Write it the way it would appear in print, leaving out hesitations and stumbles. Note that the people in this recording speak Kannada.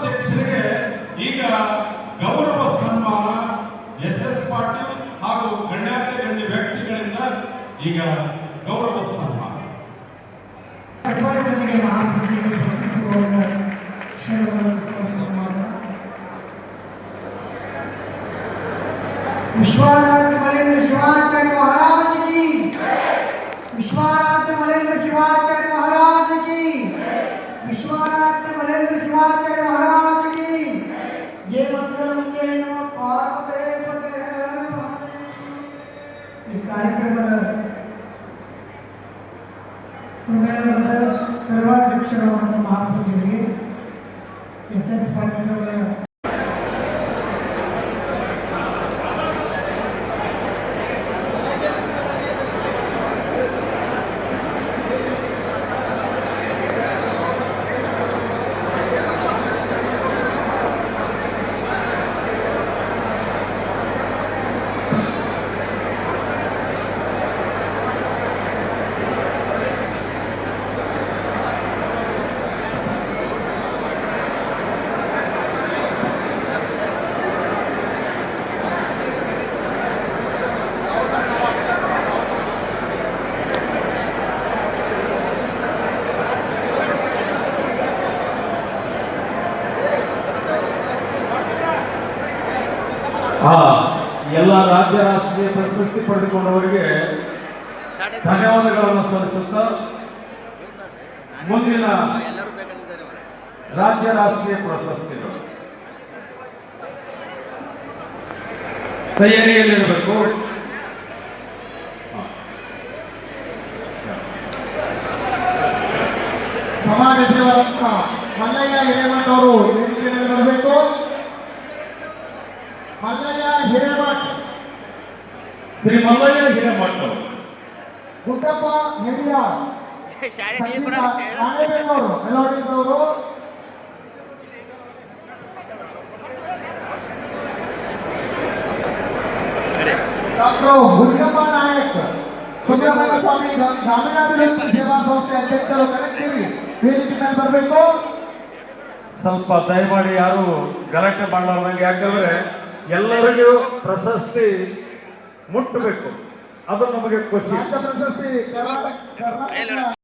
ಉಪಾಧ್ಯಕ್ಷರಿಗೆ ಈಗ ಗೌರವ ಸನ್ಮಾನ ಎಸ್ ಪಾಟೀಲ್ ಹಾಗೂ ಗಣ್ಯಾತಿ ಗಣ್ಯ ವ್ಯಕ್ತಿಗಳಿಂದ ಈಗ ಗೌರವ ಸನ್ಮಾನ. विश्वाराध्य मलेन्द्र शिवाचार्य महाराज की, विश्वाराध्य मलेन्द्र शिवाचार्य महाराज की, विश्वाराध्य मलेन्द्र शिवाचार्य महाराज की जय। मंगलम जय नमः पार्वते पते नमः। ಈ ಕಾರ್ಯಕ್ರಮದ ಸಮ್ಮೇಳನದ ಸರ್ವಾಧ್ಯಕ್ಷರಾದ ಮಹಾಪೂಜ್ಯರಿಗೆ ಎಸ್ ಪಾಟೀಲ್ ಅವರ ಎಲ್ಲ ರಾಜ್ಯ ರಾಷ್ಟ್ರೀಯ ಪ್ರಶಸ್ತಿ ಪಡೆದುಕೊಂಡವರಿಗೆ ಧನ್ಯವಾದಗಳನ್ನು ಸಲ್ಲಿಸುತ್ತಾ ಮುಂದಿನ ರಾಜ್ಯ ರಾಷ್ಟ್ರೀಯ ಪ್ರಶಸ್ತಿಗಳು ತಯಾರಿಯಲ್ಲಿರಬೇಕು. ಸಮಾಜ ಸೇವಕ ಮಲ್ಲಯ್ಯ ಹಿರೇಮಠ್ ಅವರು ವೇದಿಕೆ ಮೇಲೆ ಬರಬೇಕು. ಮಲ್ಲಯ್ಯ ಹಿರೇಮಠ್, ಶ್ರೀ ಮಲ್ಲಯ್ಯ ಹಿರೇಮಠ್ ಅವರು, ಗುಡ್ಡಪ್ಪ ಹೆಡಿಯ, ರಾಣೇಬೆನ್ನೂರು ಮೆಲೋಡಿಸ್ ಅವರು, ಡಾಕ್ಟರ್ ಹುಲಿಗಪ್ಪ ನಾಯಕ್, ಸುಬ್ರಹ್ಮಣ್ಯ ಸ್ವಾಮಿ ಗ್ರಾಮೀಣಾಭಿವೃದ್ಧಿ ಸೇವಾ ಸಂಸ್ಥೆ ಅಧ್ಯಕ್ಷರು ಕರೆಕ್ಟಿವಿ ವೇದಿಕೆ ಮೇಲೆ ಬರಬೇಕು. ಸ್ವಲ್ಪ ದಯಮಾಡಿ ಯಾರು ಗಲಾಟೆ ಮಾಡಲಾರ್ದಂಗೆ, ಯಾಕಂದ್ರೆ ಎಲ್ಲರಿಗೂ ಪ್ರಶಸ್ತಿ ಮುಟ್ಟಬೇಕು, ಅದು ನಮಗೆ ಖುಷಿ. ಪ್ರಶಸ್ತಿ ಕರ್ನಾಟಕ